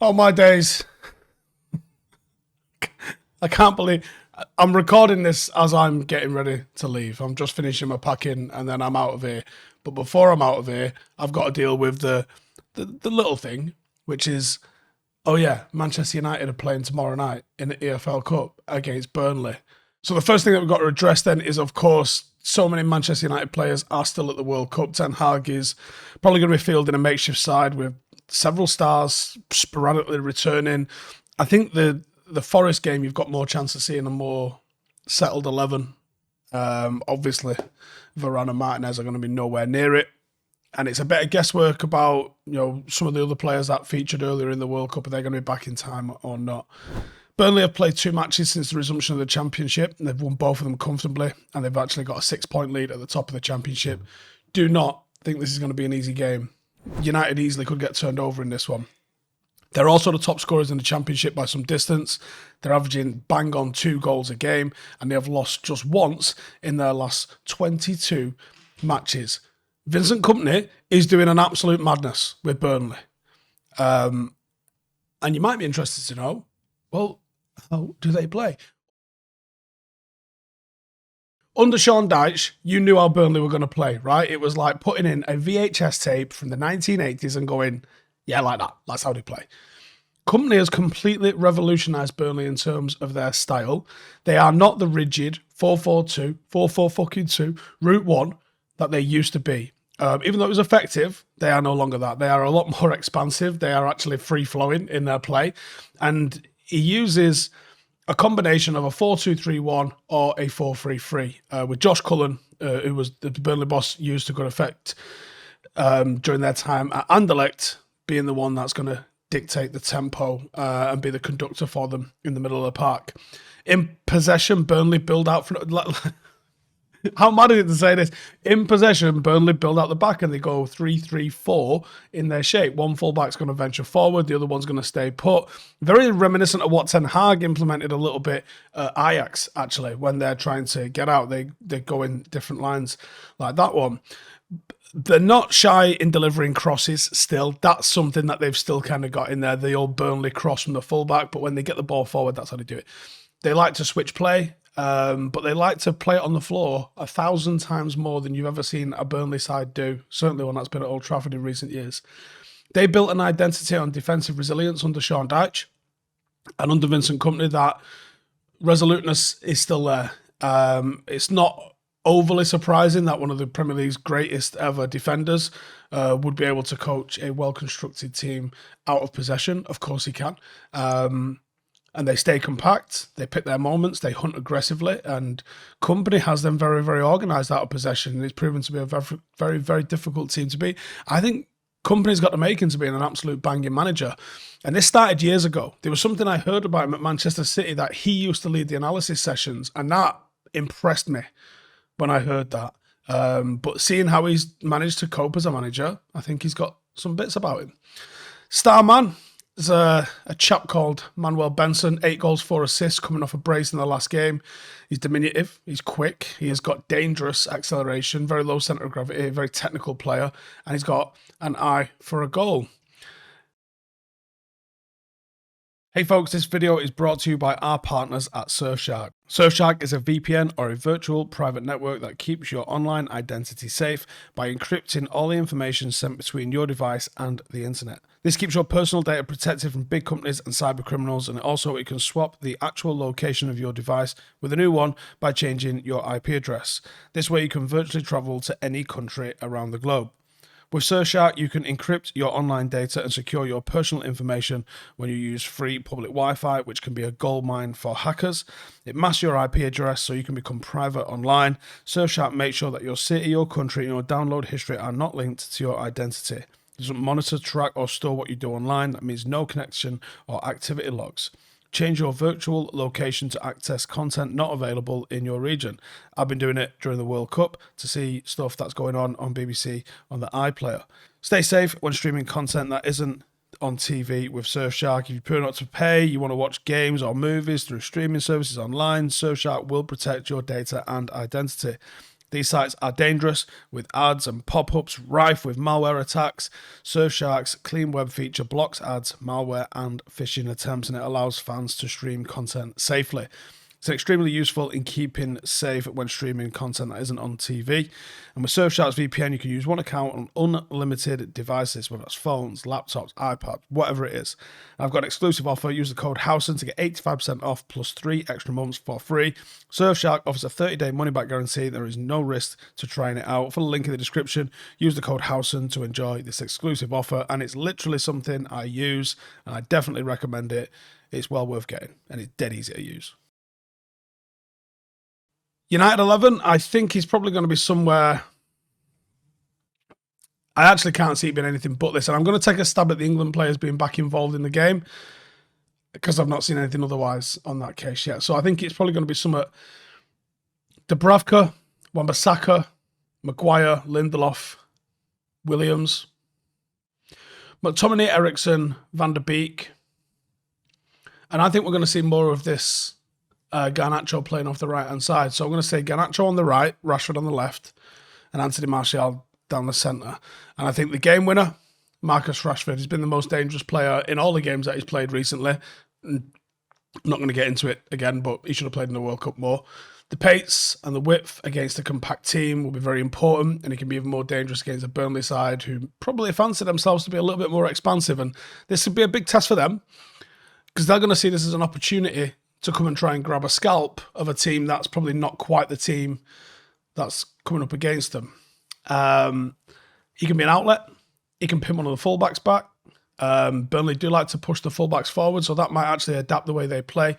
Oh, my days. I can't believe I'm recording this as I'm getting ready to leave. I'm just finishing my packing and then I'm out of here. But before I'm out of here, I've got to deal with the little thing, which is, oh yeah, Manchester United are playing tomorrow night in the EFL Cup against Burnley. So the first thing that we've got to address then is, of course, so many Manchester United players are still at the World Cup. Ten Hag is probably going to be fielding a makeshift side with several stars sporadically returning. I think the Forest game, you've got more chance of seeing a more settled 11. Obviously, Varane and Martinez are going to be nowhere near it. And it's a bit of guesswork about, some of the other players that featured earlier in the World Cup. Are they going to be back in time or not? Burnley have played 2 matches since the resumption of the Championship, and they've won both of them comfortably, and they've actually got a 6-point lead at the top of the Championship. Do not think this is going to be an easy game. United easily could get turned over in this one. They're also the top scorers in the Championship by some distance. They're averaging bang on 2 goals a game, and they have lost just once in their last 22 matches. Vincent Kompany is doing an absolute madness with Burnley. And you might be interested to know, well, how do they play? Under Sean Dyche, you knew how Burnley were going to play, right? It was like putting in a VHS tape from the 1980s and going, yeah, like that. That's how they play. Kompany has completely revolutionised Burnley in terms of their style. They are not the rigid 4-4-2, 4-4-2 route one that they used to be. Even though it was effective, they are no longer that. They are a lot more expansive. They are actually free-flowing in their play. And he uses a combination of a 4-2-3-1 or a 4-3-3, with Josh Cullen, who was the Burnley boss, used to good effect during their time at Anderlecht, being the one that's going to dictate the tempo and be the conductor for them in the middle of the park. In possession, Burnley build out for... How mad is it to say this? In possession, Burnley build out the back and they go 3-3-4 in their shape. One fullback's going to venture forward, the other one's going to stay put. Very reminiscent of what Ten Hag implemented a little bit Ajax, actually, when they're trying to get out. They go in different lines like that one. They're not shy in delivering crosses still. That's something that they've still kind of got in there, the old Burnley cross from the fullback. But when they get the ball forward, that's how they do it. They like to switch play. But they like to play it on the floor 1,000 times more than you've ever seen a Burnley side do, certainly one that's been at Old Trafford in recent years. They built an identity on defensive resilience under Sean Dyche, and under Vincent Kompany, that resoluteness is still there. It's not overly surprising that one of the Premier League's greatest ever defenders would be able to coach a well-constructed team out of possession. Of course he can. And they stay compact, they pick their moments, they hunt aggressively, and Kompany has them very, very organised out of possession, and it's proven to be a very, very, very difficult team to beat. I think Kompany's got the makings of being an absolute banging manager, and this started years ago. There was something I heard about him at Manchester City that he used to lead the analysis sessions, and that impressed me when I heard that. But seeing how he's managed to cope as a manager, I think he's got some bits about him. Star man. There's a chap called Manuel Benson, 8 goals, 4 assists, coming off a brace in the last game. He's diminutive, he's quick, he has got dangerous acceleration, very low centre of gravity, very technical player, and he's got an eye for a goal. Hey folks, this video is brought to you by our partners at Surfshark. Surfshark is a VPN or a virtual private network that keeps your online identity safe by encrypting all the information sent between your device and the internet. This keeps your personal data protected from big companies and cyber criminals, and also it can swap the actual location of your device with a new one by changing your IP address. This way you can virtually travel to any country around the globe. With Surfshark, you can encrypt your online data and secure your personal information when you use free public Wi-Fi, which can be a goldmine for hackers. It masks your IP address so you can become private online. Surfshark makes sure that your city, your country, and your download history are not linked to your identity. It doesn't monitor, track, or store what you do online. That means no connection or activity logs. Change your virtual location to access content not available in your region. I've been doing it during the World Cup to see stuff that's going on BBC on the iPlayer. Stay safe when streaming content that isn't on TV with Surfshark. If you prefer not to pay, you want to watch games or movies through streaming services online, Surfshark will protect your data and identity. These sites are dangerous with ads and pop-ups, rife with malware attacks. Surfshark's clean web feature blocks ads, malware, and phishing attempts, and it allows fans to stream content safely. It's extremely useful in keeping safe when streaming content that isn't on TV. And with Surfshark's VPN, you can use one account on unlimited devices, whether that's phones, laptops, iPads, whatever it is. I've got an exclusive offer. Use the code Howson to get 85% off plus 3 extra months for free. Surfshark offers a 30-day money-back guarantee. There is no risk to trying it out. For the link in the description, use the code Howson to enjoy this exclusive offer. And it's literally something I use, and I definitely recommend it. It's well worth getting, and it's dead easy to use. United 11, I think he's probably going to be somewhere. I actually can't see it being anything but this. And I'm going to take a stab at the England players being back involved in the game because I've not seen anything otherwise on that case yet. So I think it's probably going to be somewhat Dubravka, Wan-Bissaka, Maguire, Lindelof, Williams, McTominay, Eriksen, Van der Beek. And I think we're going to see more of this Garnacho playing off the right-hand side. So I'm going to say Garnacho on the right, Rashford on the left, and Anthony Martial down the centre. And I think the game winner, Marcus Rashford, has been the most dangerous player in all the games that he's played recently. I'm not going to get into it again, but he should have played in the World Cup more. The pace and the width against a compact team will be very important, and he can be even more dangerous against a Burnley side who probably fancy themselves to be a little bit more expansive. And this would be a big test for them because they're going to see this as an opportunity to come and try and grab a scalp of a team that's probably not quite the team that's coming up against them. He can be an outlet. He can pin one of the fullbacks back. Burnley do like to push the fullbacks forward, so that might actually adapt the way they play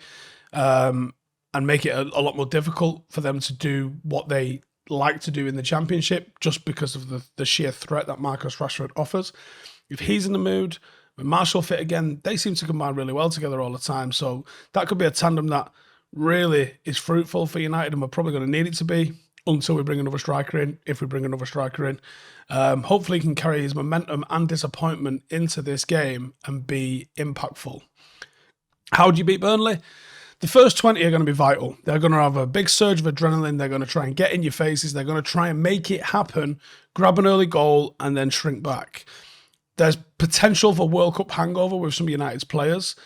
and make it a lot more difficult for them to do what they like to do in the Championship just because of the sheer threat that Marcus Rashford offers. If he's in the mood, with Martial fit again, they seem to combine really well together all the time. So that could be a tandem that really is fruitful for United, and we're probably going to need it to be until we bring another striker in, if we bring another striker in. Hopefully he can carry his momentum and disappointment into this game and be impactful. How do you beat Burnley? The first 20 are going to be vital. They're going to have a big surge of adrenaline. They're going to try and get in your faces. They're going to try and make it happen, grab an early goal, and then shrink back. There's potential for World Cup hangover with some of United's players.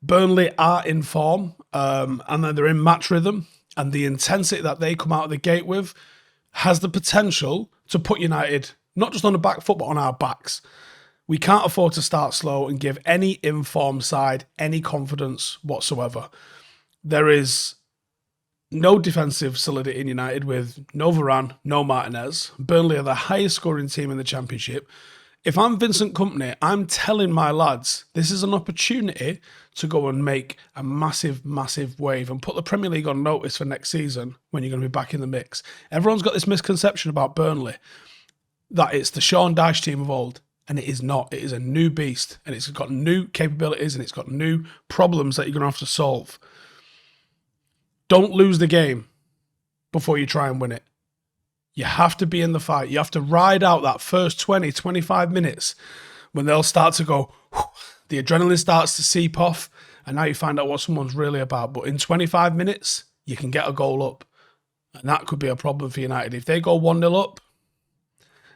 Burnley are in form, and then they're in match rhythm, and the intensity that they come out of the gate with has the potential to put United not just on the back foot, but on our backs. We can't afford to start slow and give any informed side any confidence whatsoever. There is no defensive solidity in United with no Varane, no Martinez. Burnley are the highest scoring team in the Championship. If I'm Vincent Kompany, I'm telling my lads, this is an opportunity to go and make a massive, massive wave and put the Premier League on notice for next season when you're going to be back in the mix. Everyone's got this misconception about Burnley, that it's the Sean Dyche team of old, and it is not. It is a new beast, and it's got new capabilities, and it's got new problems that you're going to have to solve. Don't lose the game before you try and win it. You have to be in the fight. You have to ride out that first 20, 25 minutes when they'll start to go, the adrenaline starts to seep off, and now you find out what someone's really about. But in 25 minutes, you can get a goal up, and that could be a problem for United. If they go 1-0 up,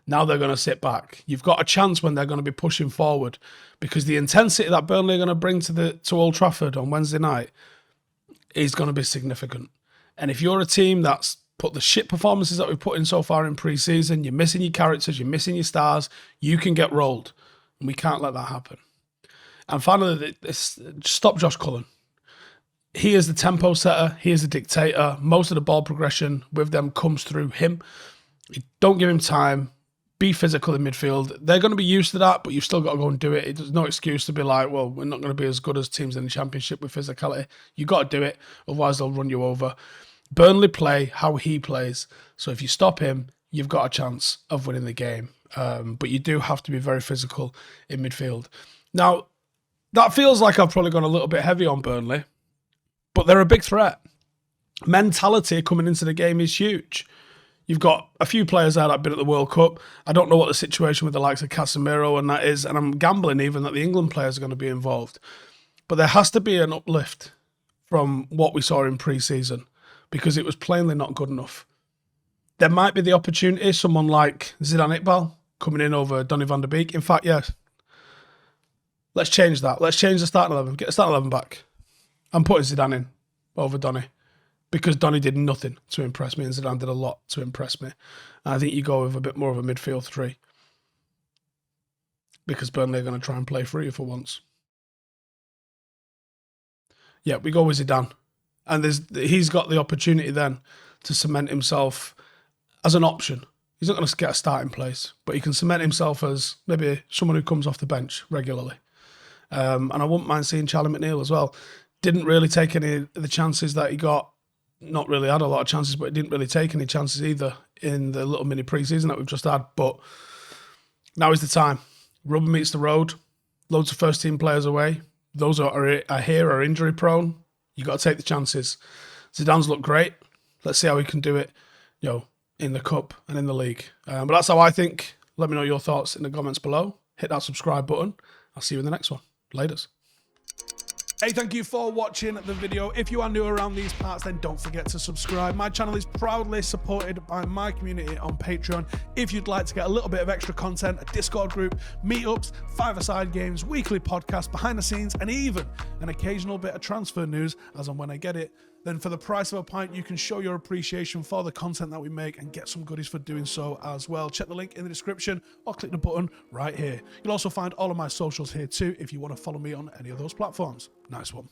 now they're going to sit back. You've got a chance when they're going to be pushing forward because the intensity that Burnley are going to bring to Old Trafford on Wednesday night is going to be significant. And if you're a team that's put the shit performances that we've put in so far in pre-season, you're missing your characters, you're missing your stars, you can get rolled. And we can't let that happen. And finally, stop Josh Cullen. He is the tempo setter. He is the dictator. Most of the ball progression with them comes through him. Don't give him time. Be physical in midfield. They're going to be used to that, but you've still got to go and do it. There's no excuse to be like, well, we're not going to be as good as teams in the Championship with physicality. You've got to do it. Otherwise, they'll run you over. Burnley play how he plays. So if you stop him, you've got a chance of winning the game. But you do have to be very physical in midfield. Now, that feels like I've probably gone a little bit heavy on Burnley, but they're a big threat. Mentality coming into the game is huge. You've got a few players there that have been at the World Cup. I don't know what the situation with the likes of Casemiro and that is, and I'm gambling even that the England players are going to be involved. But there has to be an uplift from what we saw in pre-season because it was plainly not good enough. There might be the opportunity, someone like Zidane Iqbal coming in over Donny van der Beek. In fact, yes. Let's change that. Let's change the starting 11. Get the starting 11 back. I'm putting Zidane in over Donny because Donny did nothing to impress me and Zidane did a lot to impress me. And I think you go with a bit more of a midfield three because Burnley are going to try and play free for once. Yeah, we go with Zidane. And he's got the opportunity then to cement himself as an option. He's not going to get a starting place, but he can cement himself as maybe someone who comes off the bench regularly. And I wouldn't mind seeing Charlie McNeil as well. Didn't really take any of the chances that he got. Not really had a lot of chances, but he didn't really take any chances either in the little mini pre-season that we've just had. But now is the time. Rubber meets the road. Loads of first-team players away. Those are here are injury-prone. You got to take the chances. Zidane's looked great. Let's see how he can do it, in the cup and in the league. But that's how I think. Let me know your thoughts in the comments below. Hit that subscribe button. I'll see you in the next one. Laters. Hey, thank you for watching the video. If you are new around these parts, then don't forget to subscribe. My channel is proudly supported by my community on Patreon. If you'd like to get a little bit of extra content, a Discord group, meetups, five-a-side games, weekly podcasts, behind the scenes, and even an occasional bit of transfer news as and when I get it, then for the price of a pint, you can show your appreciation for the content that we make and get some goodies for doing so as well. Check the link in the description or click the button right here. You'll also find all of my socials here too if you want to follow me on any of those platforms. Nice one.